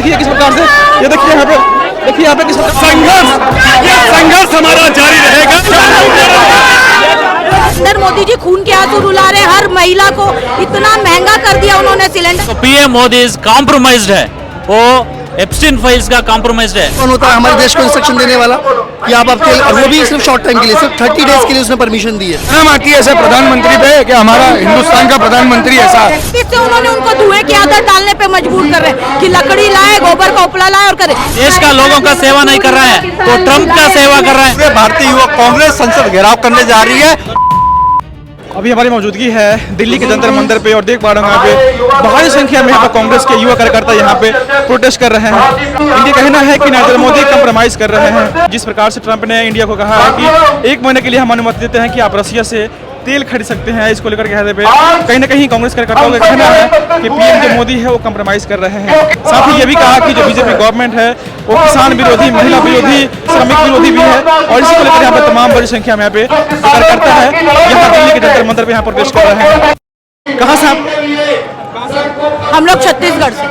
देखिए किस प्रकार से, ये देखिए यहाँ पे, देखिए यहाँ पे किस संघर्ष हमारा जारी रहेगा। नरेंद्र मोदी जी खून के आंसू रुला रहे, हर महिला को इतना महंगा कर दिया उन्होंने सिलेंडर। तो पीएम मोदी कॉम्प्रोमाइज्ड है, वो एप्स्टीन फाइल्स का कॉम्प्रोमाइज्ड है। कौन होता है हमारे देश को इंस्ट्रक्शन देने वाला कि आप आपके, और वो भी सिर्फ शॉर्ट टाइम के लिए, सिर्फ 30 डेज के लिए उसने परमिशन दी है। नाम आती है ऐसे प्रधानमंत्री पे कि हमारा हिंदुस्तान का प्रधानमंत्री ऐसा है। इससे उन्होंने उनको धुएं की आदत डालने पे मजबूर कर रहे हैं कि लकड़ी लाए, गोबर का उपला लाए और करे। देश का लोगों का सेवा नहीं कर रहा है, तो ट्रंप का सेवा कर रहा है। भारतीय युवक कांग्रेस संसद घेराव करने जा रही है। अभी हमारी मौजूदगी है दिल्ली के जंतर मंदिर पे और देख पा रहे हैं यहाँ पे भारी संख्या में यहाँ पर कांग्रेस के युवा कार्यकर्ता यहाँ पे प्रोटेस्ट कर रहे हैं। इनका कहना है कि नरेंद्र मोदी कंप्रोमाइज कर रहे हैं। जिस प्रकार से ट्रंप ने इंडिया को कहा है कि 1 महीने के लिए हम अनुमति देते हैं कि आप रसिया से तेल खरीद सकते हैं, इसको लेकर कहते पे कहीं ना कहीं कांग्रेस कार्यकर्ताओं का कहना है कि पीएम जो मोदी है वो कंप्रोमाइज कर रहे हैं। साथ ही ये भी कहा कि जो बीजेपी गवर्नमेंट है वो किसान विरोधी, महिला विरोधी, श्रमिक विरोधी भी है और इसी को लेकर यहाँ पे तमाम बड़ी संख्या में यहाँ पे कार्यकर्ता है यहाँ दिल्ली के जंतर मंदिर पे यहाँ प्रोटेस्ट कर रहे हैं। कहाँ से आप? हम लोग छत्तीसगढ़ से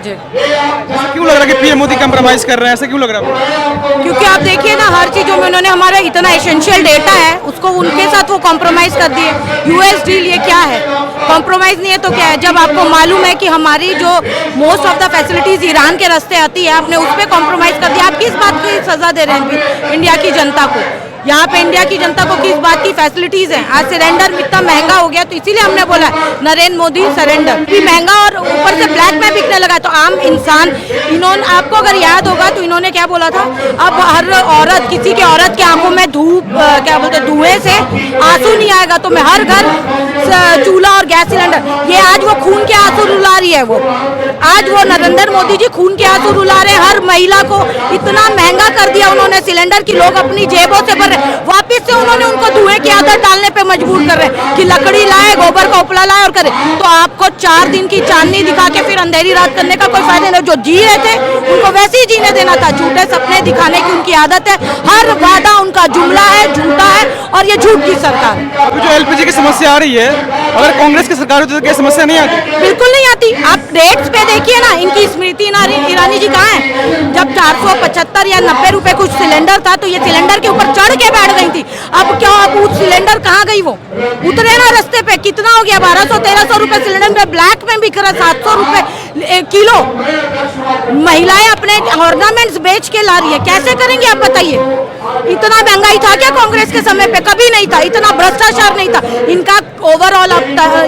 जी। क्यों लग रहा है कि पीएम मोदी कंप्रोमाइज कर रहे हैं, ऐसा क्यों लग रहा है? क्योंकि आप देखिए ना, हर चीजों में उन्होंने हमारा इतना एसेंशियल डेटा है उसको उनके साथ वो कॉम्प्रोमाइज कर दिए। यूएस डील ये क्या है? कॉम्प्रोमाइज नहीं है तो क्या है? जब आपको मालूम है कि हमारी जो most of the facilities Iran के रास्ते आती है, आपने उस पर कॉम्प्रोमाइज कर दिया। आप किस बात की सजा दे रहे हैं इंडिया की जनता को? यहाँ पे इंडिया की जनता को किस बात की फैसिलिटीज हैं? आज सिलेंडर इतना महंगा हो गया तो इसीलिए हमने बोला नरेंद्र मोदी सरेंडर। भी महंगा और ऊपर से ब्लैक में बिकने लगा तो आम इंसान, इन्होंने, आपको अगर याद होगा तो इन्होंने क्या बोला था, अब हर औरत, किसी के औरत के आंखों में क्या बोलते धुएं से आंसू नहीं आएगा तो मैं हर घर चूल्हा और गैस सिलेंडर। ये आज वो खून के आंसू रुला रही है, वो आज वो नरेंद्र मोदी जी खून के आंसू रुला रहे, हर महिला को इतना महंगा कर दिया उन्होंने सिलेंडर की लोग अपनी जेबों से वापिस से उन्होंने उनको धुएं की आदत डालने पे मजबूर कर रहे हैं कि लकड़ी लाए, गोबर का उपला लाए और करे। तो आपको 4 दिन की चांदनी दिखा के फिर अंधेरी रात करने का कोई फायदा नहीं। जो जी रहे थे उनको वैसे ही जीने देना था। झूठे सपने दिखाने की उनकी आदत है, हर वादा उनका जुमला है, झूठा है और ये झूठ की सरकार है। अभी जो एलपीजी की समस्या आ रही है, अगर कांग्रेस की सरकार होती तो क्या समस्या नहीं आती? बिल्कुल नहीं आती। आप रेट्स पे देखिए ना, इनकी स्मृति ईरानी जी कहाँ है? जब 475 या 90 रुपए कुछ सिलेंडर था तो ये सिलेंडर के ऊपर चढ़ के बैठ गई थी। अब क्या, अब उस सिलेंडर कहाँ गई? वो उतरे ना रास्ते पे। कितना हो गया? 1200-1300 रुपए सिलेंडर में ब्लैक में बिक रहा, 700 रुपए किलो। महिलाएं अपने ऑर्नामेंट्स बेच के ला रही है, कैसे करेंगे आप बताइए? इतना महंगाई था क्या कांग्रेस के समय पे? कभी नहीं था। इतना भ्रष्टाचार नहीं था। इनका ओवरऑल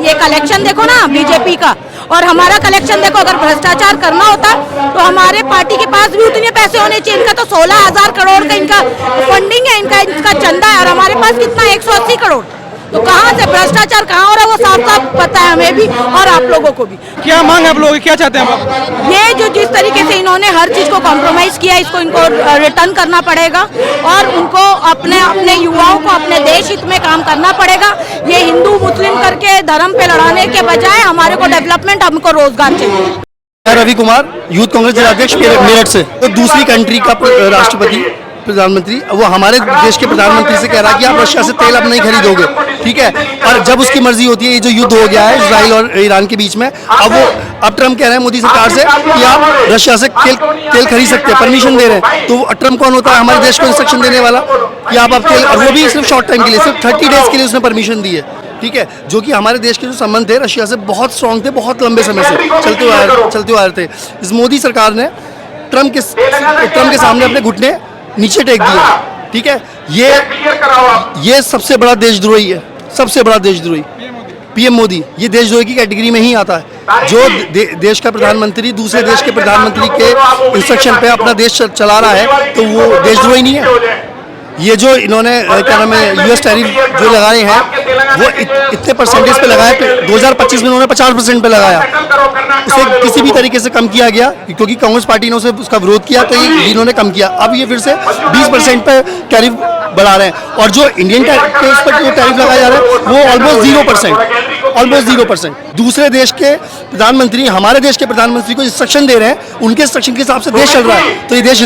ये कलेक्शन देखो ना बीजेपी का और हमारा कलेक्शन देखो। अगर भ्रष्टाचार करना होता तो हमारे पार्टी के पास भी उतने पैसे होने चाहिए। इनका तो 16,000 करोड़ का इनका फंडिंग है, इनका चंदा है और हमारे पास कितना 180 करोड़। तो कहाँ से भ्रष्टाचार कहाँ हो रहा है वो साफ साफ पता है हमें भी और आप लोगों को भी। क्या मांग आप लोग क्या चाहते हैं आप? ये जो जिस तरीके से इन्होंने हर चीज को कॉम्प्रोमाइज किया, इसको इनको रिटर्न करना पड़ेगा और उनको अपने युवाओं को अपने देश हित में काम करना पड़ेगा। ये हिंदू मुस्लिम करके धर्म पे लड़ाने के बजाय हमारे को डेवलपमेंट, हमको रोजगार चाहिए। रवि कुमार, यूथ कांग्रेस जिलाध्यक्ष मेरठ से। तो दूसरी कंट्री का राष्ट्रपति, प्रधानमंत्री, वो हमारे देश के प्रधानमंत्री से कह रहा है कि आप रशिया से तेल अब नहीं खरीदोगे, ठीक है? और जब उसकी मर्जी होती है, ये जो युद्ध हो गया है इजराइल और ईरान के बीच में, अब ट्रम्प कह रहे हैं मोदी सरकार से कि आप रशिया से तेल खरीद सकते हैं, परमिशन दे रहे हैं। तो ट्रम्प कौन होता है हमारे देश को इंस्ट्रक्शन देने वाला कि आप तेल, और वो भी सिर्फ शॉर्ट टाइम के लिए, सिर्फ 30 डेज के लिए उसने परमिशन दी है, ठीक है? जो कि हमारे देश के जो संबंध थे रशिया से बहुत स्ट्रांग थे, बहुत लंबे समय से चलते हुए आ रहे थे। इस मोदी सरकार ने ट्रम्प के सामने अपने घुटने नीचे टेक दिया, ठीक है? ये सबसे बड़ा देशद्रोही है, सबसे बड़ा देशद्रोही पीएम मोदी। ये देशद्रोही की कैटेगरी में ही आता है। जो देश का प्रधानमंत्री दूसरे देश के प्रधानमंत्री के इंस्ट्रक्शन पे अपना देश चला रहा है तो वो देशद्रोही नहीं है। ये जो इन्होंने क्या नाम है यूएस टैरिफ जो लगाए हैं वो इतने परसेंटेज पे लगाया, 2025 में उन्होंने 50% पे लगाया, उसे किसी भी तरीके से कम किया गया क्योंकि कांग्रेस पार्टी ने उसका विरोध किया तो इन्होंने कम किया। अब ये फिर से 20% पे टैरिफ बढ़ा रहे हैं और जो इंडियन के उस पर जो टैरिफ लगाया जा रहा है वो ऑलमोस्ट 0%। दूसरे देश के प्रधानमंत्री हमारे देश के प्रधानमंत्री को इंस्ट्रक्शन दे रहे हैं, उनके इंस्ट्रक्शन के हिसाब से देश चल रहा है, तो ये देश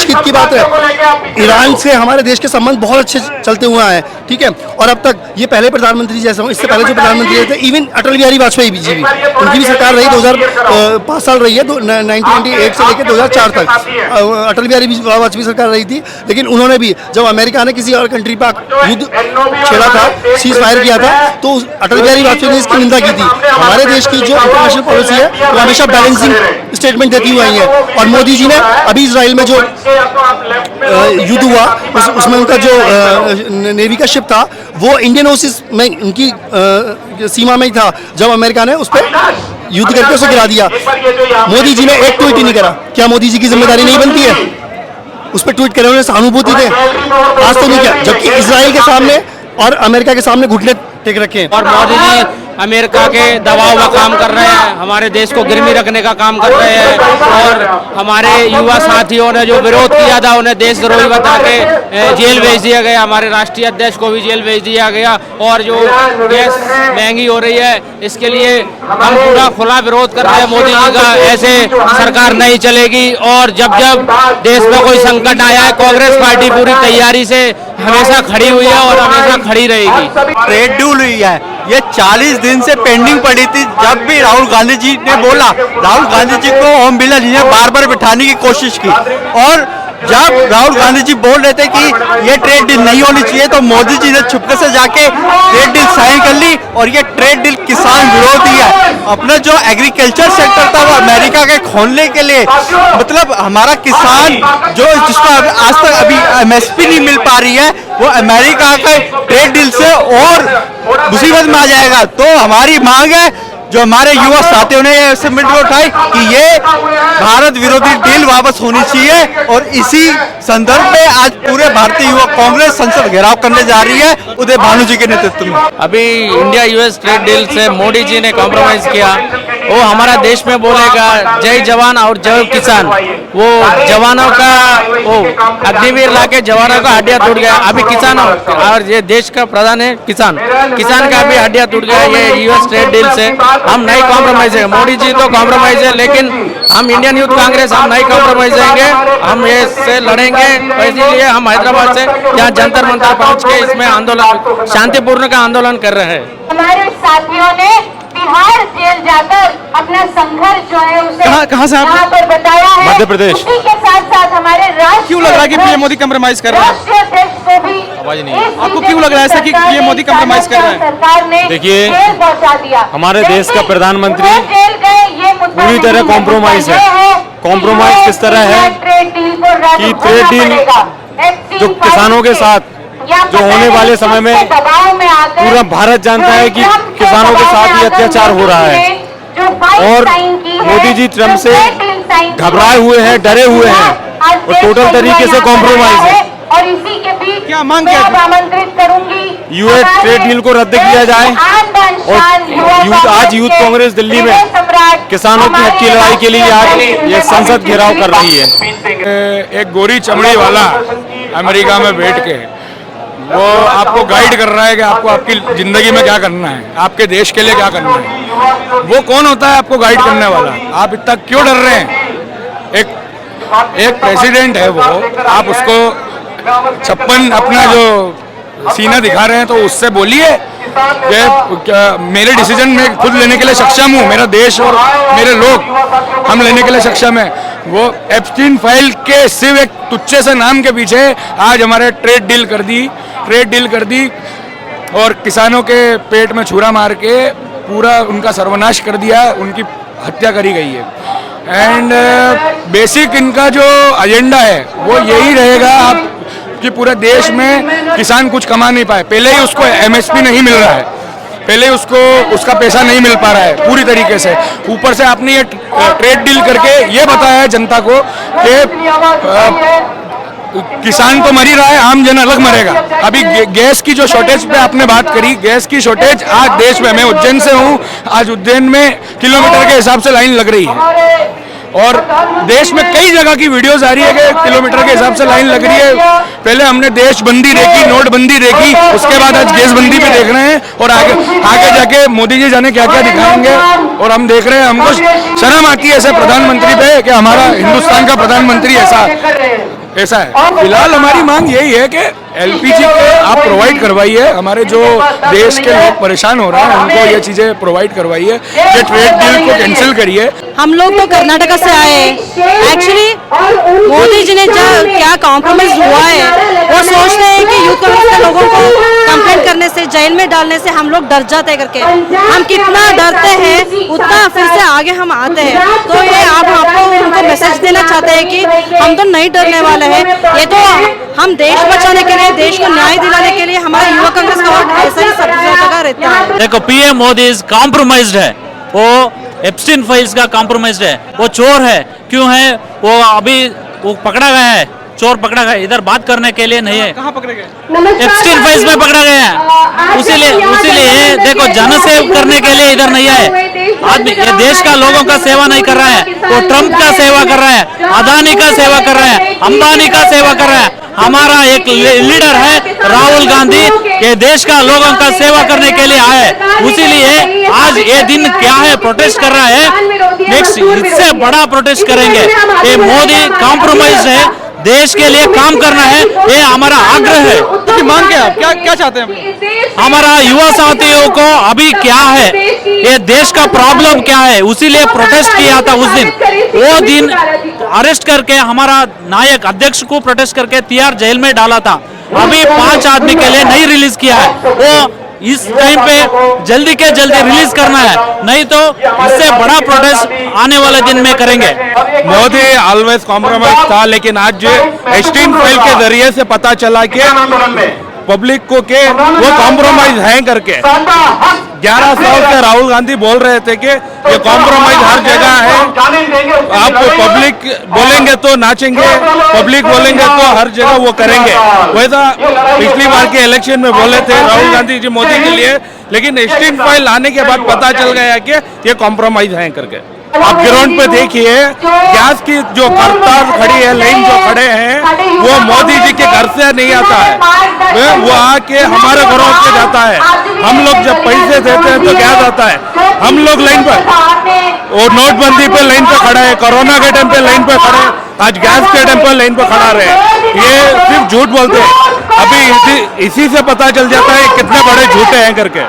हित की बात है। ईरान से हमारे देश के संबंध बहुत अच्छे चलते हुए आए हैं, ठीक है। और अब तक ये पहले प्रधानमंत्री जैसे हो, इससे पहले जो प्रधानमंत्री रहे थे, इवन अटल बिहारी वाजपेयी भी उनकी भी सरकार रही 2005 साल रही है, 1998 से लेकर 2004 तक अटल बिहारी वाजपेयी सरकार रही थी। लेकिन उन्होंने भी जब अमेरिका ने किसी और कंट्री पर युद्ध छेड़ा था, सीज फायर किया था, तो अटल बिहारी वाजपेयी ने इसकी निंदा की थी। हमारे देश की जो इंटरनेशनल पॉलिसी है वो हमेशा बैलेंसिंग स्टेटमेंट देती हुई आई है। और मोदी जी ने अभी इजराइल में जो युद्ध हुआ उसमें उनका जो नेवी का शिप था वो इंडियन ओशिस में उनकी सीमा में ही था, जब अमेरिका ने उस पर युद्ध करके उसे गिरा दिया। मोदी जी ने एक ट्वीट ही नहीं करा। क्या मोदी जी की जिम्मेदारी नहीं बनती है उस पर ट्वीट करे? उन्हें सहानुभूति दे, आज तो नहीं किया, जबकि इजराइल के सामने और अमेरिका के सामने घुटने टेक रखे हैं। और मोदी जी अमेरिका के दबाव का काम कर रहे हैं, हमारे देश को गिरवी रखने का काम कर रहे हैं। और हमारे युवा साथियों ने जो विरोध किया था उन्हें देशद्रोही बता के जेल भेज दिया गया, हमारे राष्ट्रीय अध्यक्ष को भी जेल भेज दिया गया। और जो गैस महंगी हो रही है इसके लिए हम पूरा खुला विरोध कर रहे हैं मोदी जी का। ऐसे सरकार नहीं चलेगी। और जब जब देश में कोई संकट आया है, कांग्रेस पार्टी पूरी तैयारी से हमेशा खड़ी हुई है और हमेशा खड़ी रहेगी। ट्रेड डील हुई है, ये 40 दिन से पेंडिंग पड़ी थी। जब भी राहुल गांधी जी ने बोला, राहुल गांधी जी को ओम बिरला जी ने बार बार बिठाने की कोशिश की। और जब राहुल गांधी जी बोल रहे थे कि ये ट्रेड डील नहीं होनी चाहिए, तो मोदी जी ने छुपके से जाके ट्रेड डील साइन कर ली। और ये ट्रेड डील किसान विरोधी है। अपना जो एग्रीकल्चर सेक्टर था वो अमेरिका के खोलने के लिए, मतलब हमारा किसान जो जिसको आज तक अभी MSP नहीं मिल पा रही है, वो अमेरिका के ट्रेड डील से और मुसीबत में आ जाएगा। तो हमारी मांग है, जो हमारे युवा साथियों ने ऐसे मिनट उठाई कि ये भारत विरोधी डील वापस होनी चाहिए। और इसी संदर्भ में आज पूरे भारतीय युवा कांग्रेस संसद घेराव करने जा रही है उदय भानु जी के नेतृत्व में। अभी इंडिया यूएस ट्रेड डील से मोदी जी ने कॉम्प्रोमाइज किया। वो हमारा देश में बोलेगा जय जवान और जय किसान। वो जवानों का वो अग्निवीर लाके जवानों का हड्डियां टूट गया। अभी किसानों और ये देश का प्रधान है किसान का भी हड्डियां टूट गया ये यूएस ट्रेड डील से। हम नहीं कॉम्प्रोमाइज है, मोदी जी तो कॉम्प्रोमाइज है, लेकिन हम इंडियन यूथ कांग्रेस हम नहीं कॉम्प्रोमाइज देंगे, हम ये से लड़ेंगे। इसीलिए हम हैदराबाद से यहाँ जंतर मंतर पहुँच के इसमें आंदोलन शांतिपूर्ण का आंदोलन कर रहे हैं। हमारे साथियों ने बिहार जेल जाकर अपना संघर्ष जो है उसे कहाँ से आप? यहाँ पर बताया है। मध्य प्रदेश। उसी के साथ साथ हमारे राष्ट्रीय क्यों लग रहा है कि पीएम मोदी कंप्रोमाइज कर रहे हैं? राष्ट्रीय अध्यक्ष को भी आपको क्यों लग रहा है ऐसा कि पीएम मोदी कंप्रोमाइज कर रहे हैं? सरकार ने देखिए, जेल पहुंचा दिया। हमारे देश का प्रधानमंत्री जेल गए ये मुद्दा पूरी तरह नहीं है। कॉम्प्रोमाइज है। मुद्दा ये कॉम्प्रोमाइज किस तरह है ट्रेड डील को रद्द कि करना ट्रेड डील पड़ेगा। जो किसानों के साथ जो होने वाले समय में पूरा भारत जानता है कि किसानों के साथ ही अत्याचार हो रहा है। और मोदी जी ट्रम्प से घबराए हुए हैं, डरे हुए हैं और टोटल तरीके से कॉम्प्रोमाइज है। और इसी के बीच क्या मांग क्या है? आमंत्रित करूंगी यूएस ट्रेड डील को रद्द किया जाए। और आज यूथ कांग्रेस दिल्ली में किसानों की हक की लड़ाई के लिए आज ये संसद घेराव कर रही है। एक गोरी चमड़ी वाला अमेरिका में बैठ के वो आपको गाइड कर रहा है कि आपको आपकी जिंदगी में क्या करना है, आपके देश के लिए क्या करना है। वो कौन होता है आपको गाइड करने वाला? आप इतना क्यों डर रहे हैं? एक प्रेसिडेंट है वो, आप उसको 56 अपना जो सीना दिखा रहे हैं तो उससे बोलिए कि मेरे डिसीजन में खुद लेने के लिए सक्षम हूँ, मेरा देश और मेरे लोग हम लेने के लिए सक्षम है। वो एप्स्टीन फाइल के सिर्फ एक तुच्छे से नाम के पीछे आज हमारे ट्रेड डील कर दी और किसानों के पेट में छुरा मार के पूरा उनका सर्वनाश कर दिया, उनकी हत्या करी गई है। एंड बेसिक इनका जो एजेंडा है वो यही रहेगा आप कि पूरे देश में किसान कुछ कमा नहीं पाए। पहले ही उसको MSP नहीं मिल रहा है, पहले उसको उसका पैसा नहीं मिल पा रहा है पूरी तरीके से। ऊपर से आपने ये ट्रेड डील करके ये बताया है जनता को कि किसान तो मर ही रहा है, आम जन अलग मरेगा। अभी गैस की जो शॉर्टेज पे आपने बात करी, गैस की शॉर्टेज आज देश में, मैं उज्जैन से हूँ, आज उज्जैन में किलोमीटर के हिसाब से लाइन लग रही है। और देश में कई जगह की वीडियोस आ रही है कि किलोमीटर के हिसाब से लाइन लग रही है। पहले हमने देशबंदी देखी, नोटबंदी देखी, उसके बाद आज गैसबंदी पे देख रहे हैं और आगे जाके मोदी जी जाने क्या क्या दिखाएंगे। और हम देख रहे हैं, हमको शर्म आती है ऐसे प्रधानमंत्री पे कि हमारा हिंदुस्तान का प्रधानमंत्री ऐसा है। फिलहाल हमारी मांग यही है कि एलपीजी आप प्रोवाइड करवाइए, हमारे जो देश के लोग परेशान हो रहे हैं उनको ये चीजें प्रोवाइड करवाइए, ये ट्रेड डील को कैंसिल करिए। हम लोग तो कर्नाटका से आए हैं। एक्चुअली मोदी जी ने जो क्या कॉम्प्रोमाइज हुआ है, वो सोचते हैं कि यूथ कांग्रेस के लोगों को कंप्लेंट करने से, जेल में डालने से हम लोग डर जाते हैं करके। हम कितना डरते हैं उतना फिर से आगे हम आते हैं। तो ये आप आपको उनको मैसेज देना चाहते हैं कि हम तो नहीं डरने वाले हैं। ये तो हम देश बचाने के लिए, देश को न्याय दिलाने के लिए हमारा युवा कांग्रेस का वोट ऐसा ही सब जगह रहता है। देखो पीएम मोदी कॉम्प्रोमाइज्ड है, वो एप्स्टीन फाइल्स का कॉम्प्रोमाइज्ड है, वो चोर है। क्यों है वो? अभी वो पकड़ा गया है, चोर पकड़ा गया, इधर बात करने के लिए नहीं है। कहाँ पकड़े गए? एप्स्टीन फाइल्स में पकड़ा गया है। उसीलिए देखो जनसेव करने के लिए इधर नहीं आए आदमी। ये देश का लोगों का सेवा नहीं कर रहा है, वो ट्रंप का सेवा कर रहा है, अदानी का सेवा कर रहा है, अंबानी का सेवा कर रहा है। हमारा एक लीडर है राहुल गांधी, ये देश का लोगों का सेवा करने के लिए आए। उसीलिए आज ये दिन क्या है, प्रोटेस्ट कर रहा है। नेक्स्ट इससे बड़ा प्रोटेस्ट करेंगे। ये मोदी कॉम्प्रोमाइज है, देश के लिए काम करना है, ये हमारा आग्रह है। आपकी मांग क्या है? क्या चाहते हैं आप? हमारा युवा साथियों को अभी क्या है, ये देश का प्रॉब्लम क्या है, उसीलिए प्रोटेस्ट किया था उस दिन। वो दिन अरेस्ट करके हमारा नायक अध्यक्ष को प्रोटेस्ट करके तिहाड़ जेल में डाला था। अभी 5 आदमी के लिए नहीं रिलीज किया है। वो इस टाइम पे जल्दी के जल्दी रिलीज करना है, नहीं तो इससे बड़ा प्रोटेस्ट आने वाले दिन में करेंगे। मोदी ऑलवेज कॉम्प्रोमाइज था, लेकिन आज जो एप्स्टीन फाइल के जरिए से पता चला कि पब्लिक को के वो कॉम्प्रोमाइज है करके। 11 साल से राहुल गांधी बोल रहे थे कि ये कॉम्प्रोमाइज हर जगह है, आप पब्लिक बोलेंगे तो नाचेंगे, पब्लिक बोलेंगे तो हर जगह वो करेंगे। वैसा पिछली बार के इलेक्शन में बोले थे राहुल गांधी जी मोदी के लिए, लेकिन एप्स्टीन फाइल लाने के बाद पता चल गया कि ये कॉम्प्रोमाइज है करके। आप ग्राउंड पे देखिए, गैस की जो कतार खड़ी है, लाइन जो खड़े हैं, वो मोदी जी के घर से नहीं आता है, वो आके हमारे घरों पे जाता है। हम लोग जब पैसे देते हैं तो गैस आता है, हम लोग लाइन पर, और नोटबंदी पे लाइन पे खड़ा है, कोरोना के टाइम पे लाइन पे खड़े, आज गैस के टाइम पे लाइन पे खड़ा रहे। ये सिर्फ झूठ बोलते हैं। अभी इसी से पता चल जाता है कितने बड़े झूठे हैं करके।